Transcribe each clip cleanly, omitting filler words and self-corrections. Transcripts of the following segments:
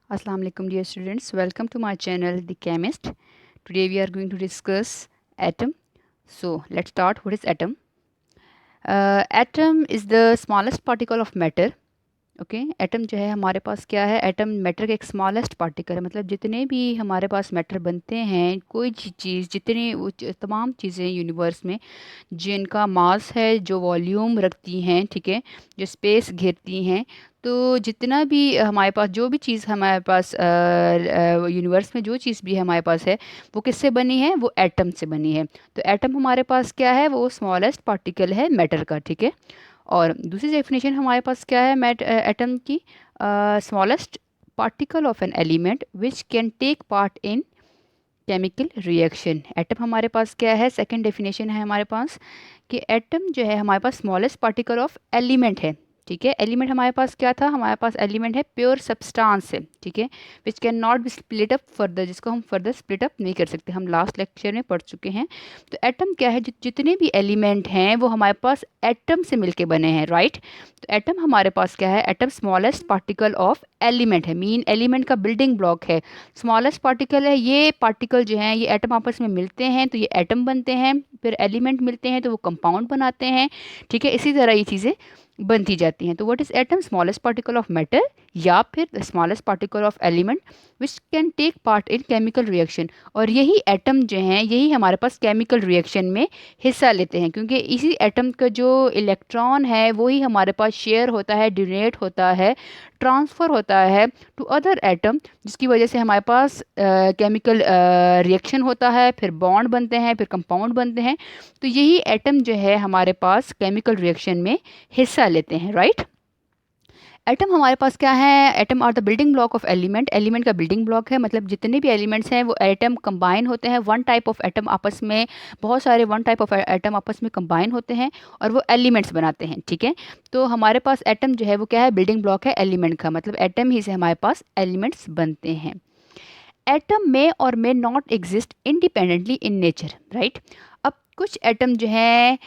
Assalamu alaikum dear students, welcome to my channel The Chemist. Today we are going to discuss atom. So let's start. What is atom? Atom is the smallest particle of matter. Okay atom जो है हमारे पास क्या है, atom matter का एक smallest particle है। मतलब जितने भी हमारे पास मैटर बनते हैं, कोई चीज़, जितने तमाम चीज़ें यूनिवर्स में जिनका मास है, जो वॉल्यूम रखती हैं, ठीक है, जो स्पेस घेरती हैं, तो जितना भी हमारे पास जो भी चीज़ हमारे पास यूनिवर्स में जो चीज़ भी हमारे पास है, वो किससे बनी है? वो एटम से बनी है। तो एटम हमारे पास क्या है? वो स्मॉलेस्ट पार्टिकल है मैटर का, ठीक है। और दूसरी डेफिनेशन हमारे पास क्या है मैट एटम की? Smallest particle of an element which can take part in chemical reaction. Atom हमारे पास क्या है? सेकंड डेफिनेशन है हमारे पास कि एटम जो है हमारे पास स्मॉलेस्ट पार्टिकल ऑफ एलिमेंट है, ठीक है। एलिमेंट हमारे पास क्या था? हमारे पास एलिमेंट है प्योर सब्सटेंस है, ठीक है, which can not be split up further, जिसको हम फर्दर स्प्लिट अप नहीं कर सकते। हम लास्ट लेक्चर में पढ़ चुके हैं। तो एटम क्या है? जितने भी एलिमेंट हैं वो हमारे पास एटम से मिलके बने हैं, राइट। तो एटम हमारे पास क्या है? Atom smallest particle of element है, मीन एलिमेंट का बिल्डिंग ब्लॉक है, स्मॉलेस्ट पार्टिकल है। ये पार्टिकल जो हैं ये एटम आपस में मिलते हैं तो ये एटम बनते हैं, फिर एलिमेंट मिलते हैं तो वो कंपाउंड बनाते हैं, ठीक है। इसी तरह ये चीज़ें बनती जाती हैं। तो what is atom? Smallest particle of matter या फिर the smallest particle of element which can take part in chemical reaction. और यही एटम जो हैं यही हमारे पास केमिकल रिएक्शन में हिस्सा लेते हैं, क्योंकि इसी एटम का जो इलेक्ट्रॉन है वही हमारे पास शेयर होता है, डोनेट होता है, ट्रांसफ़र होता है टू अदर एटम, जिसकी वजह से हमारे पास केमिकल रिएक्शन होता है, फिर बॉन्ड बनते हैं, फिर कंपाउंड बनते हैं। तो यही एटम जो है हमारे पास केमिकल रिएक्शन में हिस्सा लेते हैं, राइट। एटम हमारे पास क्या है? Atom are the building block of element. Element का बिल्डिंग ब्लॉक है, मतलब जितने भी एलिमेंट्स हैं वो एटम कंबाइन होते हैं। वन टाइप ऑफ एटम आपस में, बहुत सारे वन टाइप ऑफ एटम आपस में कंबाइन होते हैं और वो एलिमेंट्स बनाते हैं, ठीक है। तो हमारे पास एटम जो है वो क्या है? बिल्डिंग ब्लॉक है एलिमेंट का, मतलब एटम ही से हमारे पास एलिमेंट्स बनते हैं। एटम में और may not exist independently in nature, right. अब कुछ एटम जो हैं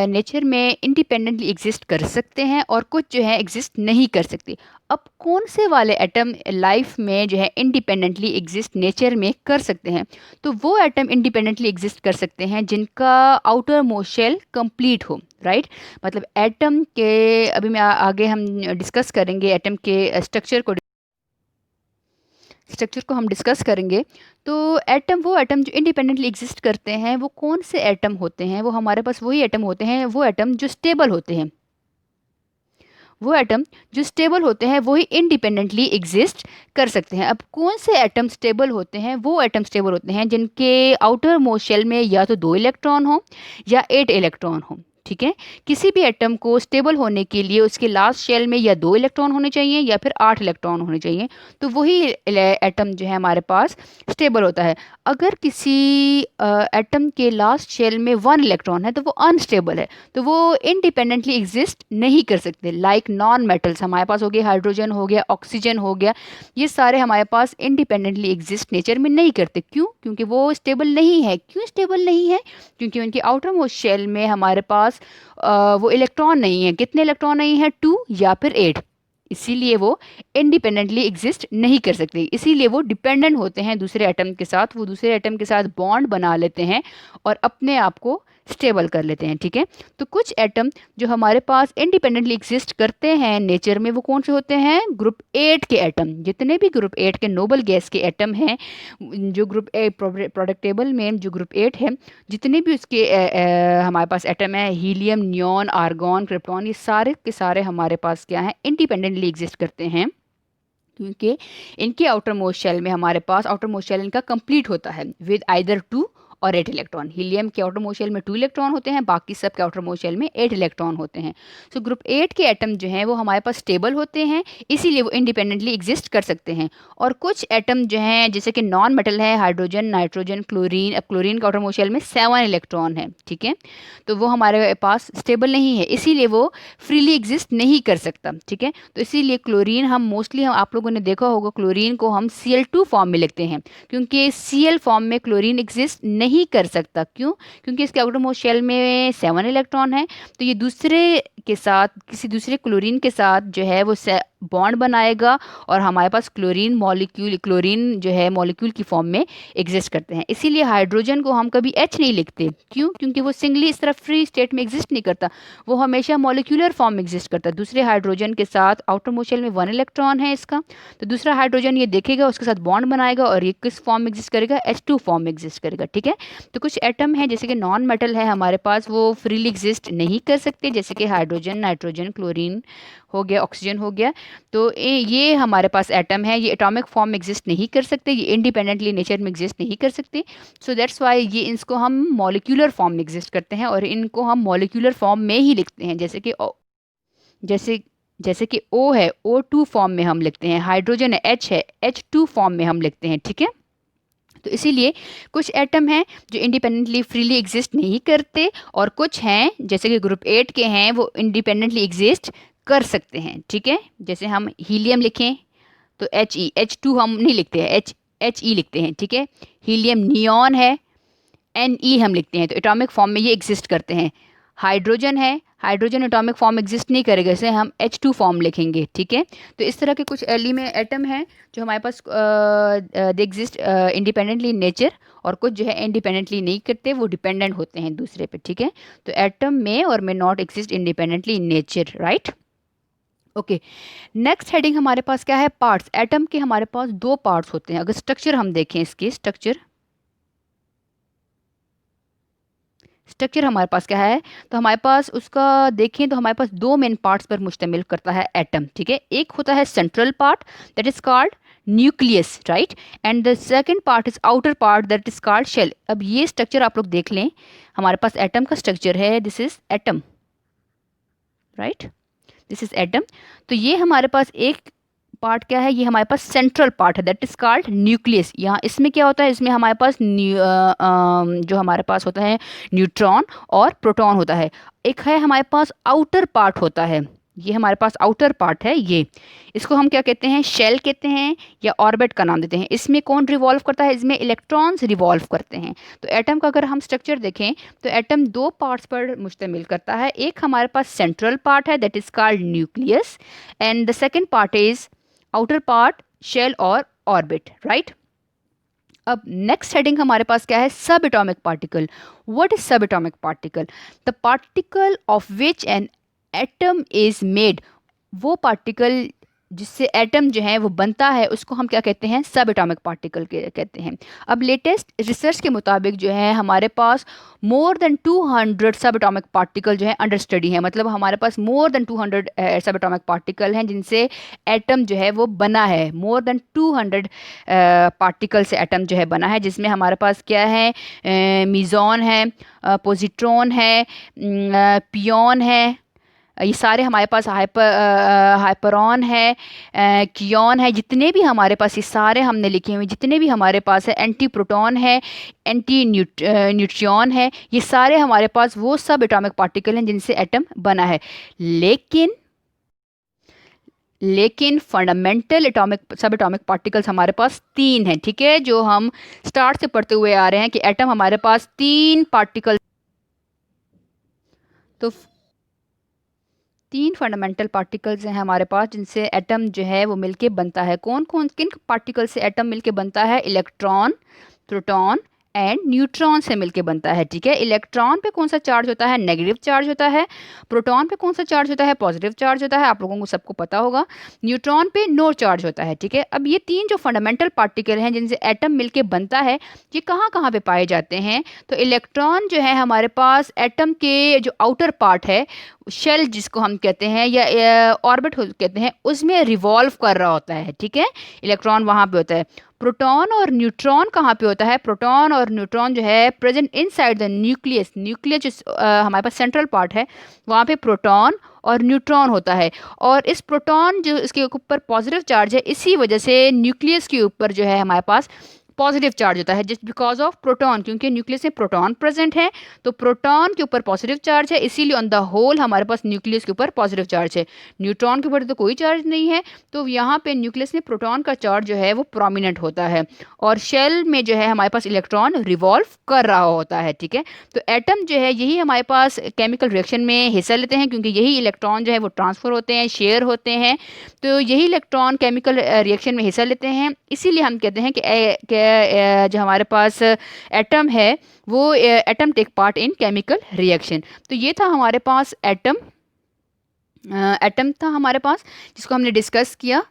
नेचर में इंडिपेंडेंटली एग्जिस्ट कर सकते हैं और कुछ जो है एग्जिस्ट नहीं कर सकते। अब कौन से वाले एटम लाइफ में जो है इंडिपेंडेंटली एग्जिस्ट नेचर में कर सकते हैं? तो वो एटम इंडिपेंडेंटली एग्जिस्ट कर सकते हैं जिनका आउटर मोस्ट शेल कंप्लीट हो, राइट। मतलब एटम के अभी मैं आगे हम डिस्कस करेंगे, एटम के स्ट्रक्चर को हम डिस्कस करेंगे। तो एटम, वो एटम जो इंडिपेंडेंटली एग्जिस्ट करते हैं वो कौन से एटम होते हैं? वो हमारे पास वही एटम होते हैं, वो एटम जो स्टेबल होते हैं। वो एटम जो स्टेबल होते हैं वही इंडिपेंडेंटली एग्जिस्ट कर सकते हैं। अब कौन से एटम स्टेबल होते हैं? वो एटम स्टेबल होते हैं जिनके आउटर मोस्ट शेल में या तो 2 इलेक्ट्रॉन हो या 8 इलेक्ट्रॉन हो, ठीक है। किसी भी एटम को स्टेबल होने के लिए उसके लास्ट शेल में या 2 इलेक्ट्रॉन होने चाहिए या फिर 8 इलेक्ट्रॉन होने चाहिए, तो वही एटम जो है हमारे पास स्टेबल होता है। अगर किसी एटम के लास्ट शेल में 1 इलेक्ट्रॉन है तो वो अनस्टेबल है, तो वो इंडिपेंडेंटली एग्जिस्ट नहीं कर सकते। लाइक नॉन मेटल्स हमारे पास हो गए, हाइड्रोजन हो गया, ऑक्सीजन हो गया, ये सारे हमारे पास इंडिपेंडेंटली एग्जिस्ट नेचर में नहीं करते। क्यों? क्योंकि वो स्टेबल नहीं है। क्यों स्टेबल नहीं है? क्योंकि उनकी आउटर मोस्ट शेल में हमारे पास वो इलेक्ट्रॉन नहीं है। कितने इलेक्ट्रॉन नहीं है? 2 या फिर 8। इसीलिए वो इंडिपेंडेंटली एग्जिस्ट नहीं कर सकते, इसीलिए वो डिपेंडेंट होते हैं दूसरे एटम के साथ। वो दूसरे एटम के साथ बॉन्ड बना लेते हैं और अपने आप को स्टेबल कर लेते हैं, ठीक है। तो कुछ एटम जो हमारे पास इंडिपेंडेंटली एग्जिस्ट करते हैं नेचर में, वो कौन से होते हैं? ग्रुप 8 के एटम। जितने भी ग्रुप 8 के नोबल गैस के एटम हैं, जो ग्रुप ए प्रोडक्ट टेबल में जो ग्रुप 8 है, जितने भी उसके हमारे पास एटम है, हीलियम, नियॉन, आर्गॉन, क्रिप्टॉन, ये सारे के सारे हमारे पास क्या हैं? इंडिपेंडेंटली एग्जिस्ट करते हैं, क्योंकि इनके आउटर मोस्ट शेल में हमारे पास आउटर मोस्ट शेल इनका कंप्लीट होता है विद आइदर 2 और 8 इलेक्ट्रॉन। हीलियम के आउटर मोस्ट शेल में 2 इलेक्ट्रॉन होते हैं, बाकी सब के आउटर मोस्ट शेल में 8 इलेक्ट्रॉन होते हैं। सो ग्रुप 8 के एटम जो हैं वो हमारे पास स्टेबल होते हैं, इसीलिए वो इंडिपेंडेंटली एग्जिस्ट कर सकते हैं। और कुछ एटम जो हैं जैसे कि नॉन मेटल है, हाइड्रोजन, नाइट्रोजन, क्लोरीन। अब क्लोरीन के आउटर मोस्ट शेल में 7 इलेक्ट्रॉन है, ठीक है। तो वो हमारे पास स्टेबल नहीं है, इसीलिए वो फ्रीली एग्जिस्ट नहीं कर सकता, ठीक है। तो इसीलिए क्लोरीन हम मोस्टली, हम आप लोगों ने देखा होगा, क्लोरीन को हम Cl2 फॉर्म में लिखते हैं, क्योंकि Cl फॉर्म में क्लोरीन एग्जिस्ट नहीं कर सकता। क्यों? क्योंकि इसके आउटर मोस्ट शेल में 7 इलेक्ट्रॉन है, तो ये दूसरे के साथ, किसी दूसरे क्लोरीन के साथ जो है वो बॉन्ड बनाएगा और हमारे पास क्लोरीन जो है मॉलिक्यूल की फॉर्म में एग्जिस्ट करते हैं। इसीलिए हाइड्रोजन को हम कभी H नहीं लिखते, क्यों? क्योंकि वो सिंगली इस तरह फ्री स्टेट में एग्जिस्ट नहीं करता, वो हमेशा मॉलिक्यूलर फॉर्म में एग्जिस्ट करता है। दूसरे हाइड्रोजन के साथ आउटर मोस्ट शेल में 1 इलेक्ट्रॉन है इसका, तो दूसरा हाइड्रोजन ये देखेगा, उसके साथ बॉन्ड बनाएगा और ये किस फॉर्म में एग्जिस्ट करेगा? H2 फॉर्म में एग्जिस्ट करेगा। ठीक है, तो कुछ एटम है जैसे कि नॉन मेटल है हमारे पास, वो फ्रीली एग्जिस्ट नहीं कर सकते, जैसे कि हाइड्रोजन, नाइट्रोजन, क्लोरीन हो गया, ऑक्सीजन हो गया। तो ये हमारे पास एटम है, ये एटॉमिक फॉर्म में एग्जिस्ट नहीं कर सकते, ये इंडिपेंडेंटली नेचर में एग्जिस्ट नहीं कर सकते। सो दैट्स वाई ये इसको हम मॉलिक्यूलर फॉर्म में एग्जिस्ट करते हैं और इनको हम मॉलिक्यूलर फॉर्म में ही लिखते हैं। जैसे जैसे कि O है, O2 फॉर्म में हम लिखते हैं, हाइड्रोजन है, H है, H2 फॉर्म में हम लिखते हैं। ठीक है, तो इसीलिए कुछ एटम हैं जो इंडिपेंडेंटली फ्रीली एग्जिस्ट नहीं करते और कुछ हैं जैसे कि ग्रुप 8 के हैं वो इंडिपेंडेंटली एग्जिस्ट कर सकते हैं। ठीक है, जैसे हम हीलियम लिखें तो H2 हम नहीं लिखते हैं, He लिखते हैं। ठीक है, हीलियम नियॉन है, Ne हम लिखते हैं, तो एटॉमिक फॉर्म में ये एग्जिस्ट करते हैं। हाइड्रोजन है, हाइड्रोजन एटॉमिक फॉर्म एग्जिस्ट नहीं करेगा, इसे हम H2 फॉर्म लिखेंगे। ठीक है, तो इस तरह के कुछ एटम हैं जो हमारे पास they exist independently in nature, और कुछ जो है इंडिपेंडेंटली नहीं करते, वो डिपेंडेंट होते हैं दूसरे पे। ठीक है, तो एटम में और में not exist independently in nature, right. Okay, next heading हमारे पास क्या है? पार्ट्स। एटम के हमारे पास 2 पार्ट्स होते हैं। अगर स्ट्रक्चर हम देखें, इसके स्ट्रक्चर हमारे पास क्या है, तो हमारे पास उसका देखें तो हमारे पास 2 मेन पार्ट्स पर मुश्तमिल करता है एटम। ठीक है, एक होता है central part that is called nucleus, right, and the second part is outer part that is called shell. अब ये स्ट्रक्चर आप लोग देख लें, हमारे पास एटम का स्ट्रक्चर है, this is atom, right, this is atom. तो ये हमारे पास एक पार्ट क्या है, ये हमारे पास सेंट्रल पार्ट है दैट इज कॉल्ड न्यूक्लियस। यहाँ इसमें क्या होता है, इसमें हमारे पास जो हमारे पास होता है न्यूट्रॉन और प्रोटॉन होता है। एक है हमारे पास आउटर पार्ट होता है, ये हमारे पास आउटर पार्ट है, ये इसको हम क्या कहते हैं? शेल कहते हैं या ऑर्बिट का नाम देते हैं। इसमें कौन रिवॉल्व करता है? इसमें इलेक्ट्रॉन्स रिवॉल्व करते हैं। तो एटम का अगर हम स्ट्रक्चर देखें तो एटम 2 पार्ट्स पर मुश्तमिल करता है। एक हमारे पास सेंट्रल पार्ट है that is called nucleus, and the second part is outer part, shell और ऑर्बिट, राइट। अब नेक्स्ट हेडिंग हमारे पास क्या है? Subatomic particle. What is subatomic particle? The particle of which an atom is made. वो particle जिससे atom जो है वो बनता है उसको हम क्या कहते हैं? सब एटॉमिक पार्टिकल कहते हैं। अब लेटेस्ट रिसर्च के मुताबिक जो है हमारे पास मोर देन 200 सब एटॉमिक पार्टिकल जो है अंडर स्टडी है, मतलब हमारे पास मोर देन 200 सब एटॉमिक पार्टिकल हैं जिनसे एटम जो है वो बना है। मोर देन 200 पार्टिकल से एटम जो है बना है, जिसमें हमारे पास क्या है? मीज़ॉन है, पॉजिट्रॉन है, पियोन है, ये सारे हमारे पास हाइपरॉन है, कियोन है, जितने भी हमारे पास ये सारे हमने लिखे हुए, जितने भी हमारे पास है, एंटी प्रोटॉन है, एंटी न्यूट्रियॉन है, ये सारे हमारे पास वो सब एटॉमिक पार्टिकल हैं जिनसे एटम बना है। लेकिन फंडामेंटल सब एटॉमिक पार्टिकल्स हमारे पास 3 हैं। ठीक है, जो हम स्टार्ट से पढ़ते हुए आ रहे हैं कि एटम हमारे पास 3 पार्टिकल, तो 3 फंडामेंटल पार्टिकल्स हैं हमारे पास जिनसे एटम जो है वो मिलके बनता है। कौन कौन किन पार्टिकल से एटम मिलके बनता है? इलेक्ट्रॉन, प्रोटॉन एंड न्यूट्रॉन से मिलके बनता है। ठीक है, इलेक्ट्रॉन पे कौन सा चार्ज होता है? नेगेटिव चार्ज होता है। प्रोटॉन पे कौन सा चार्ज होता है? पॉजिटिव चार्ज होता है, आप लोगों को सबको पता होगा। न्यूट्रॉन पे नो चार्ज होता है। ठीक है, अब ये 3 जो फंडामेंटल पार्टिकल हैं जिनसे एटम मिलके बनता है, ये कहाँ कहाँ पे पाए जाते हैं? तो इलेक्ट्रॉन जो है हमारे पास एटम के जो आउटर पार्ट है, शेल जिसको हम कहते हैं या ऑर्बिट कहते हैं, उसमें रिवॉल्व कर रहा होता है। ठीक है, इलेक्ट्रॉन वहाँ पे होता है। प्रोटॉन और न्यूट्रॉन कहाँ पे होता है? प्रोटॉन और न्यूट्रॉन जो है present inside the nucleus. Nucleus जो हमारे पास सेंट्रल पार्ट है, वहाँ पे प्रोटॉन और न्यूट्रॉन होता है। और इस प्रोटॉन जो इसके ऊपर पॉजिटिव चार्ज है, इसी वजह से न्यूक्लियस के ऊपर जो है हमारे पास पॉजिटिव चार्ज होता है जस्ट बिकॉज ऑफ प्रोटॉन, क्योंकि न्यूक्लियस में प्रोटॉन प्रेजेंट है तो प्रोटॉन के ऊपर पॉजिटिव चार्ज है, इसीलिए ऑन द होल हमारे पास न्यूक्लियस के ऊपर पॉजिटिव चार्ज है। न्यूट्रॉन के ऊपर तो कोई चार्ज नहीं है, तो यहाँ पे न्यूक्लियस में प्रोटॉन का चार्ज जो है वो प्रोमिनेंट होता है और शेल में जो है हमारे पास इलेक्ट्रॉन रिवॉल्व कर रहा होता है। ठीक है, तो एटम जो है यही हमारे पास केमिकल रिएक्शन में हिस्सा लेते हैं, क्योंकि यही इलेक्ट्रॉन जो है वो ट्रांसफ़र होते हैं, शेयर होते हैं, तो यही इलेक्ट्रॉन केमिकल रिएक्शन में हिस्सा लेते हैं। इसीलिए हम कहते हैं कि जो हमारे पास एटम है वो atom take part in chemical reaction. तो ये था हमारे पास एटम, एटम था हमारे पास जिसको हमने डिस्कस किया।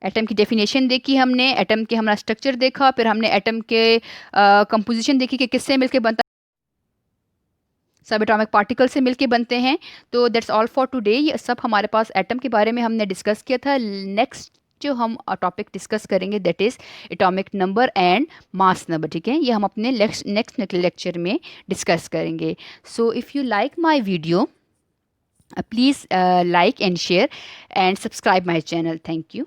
एटम की डेफिनेशन देखी हमने, एटम के हमारा स्ट्रक्चर देखा, फिर हमने एटम के कंपोजिशन देखी कि किससे मिलके बनता, सब एटॉमिक पार्टिकल से मिलके बनते हैं। तो दैट्स ऑल फॉर टुडे, ये सब हमारे पास एटम के बारे में हमने डिस्कस किया था। नेक्स्ट जो हम टॉपिक डिस्कस करेंगे that is atomic number and mass number. ठीक है, ये हम अपने नेक्स्ट लेक्चर में डिस्कस करेंगे। So if you like my video, please like and share and subscribe my channel. Thank you.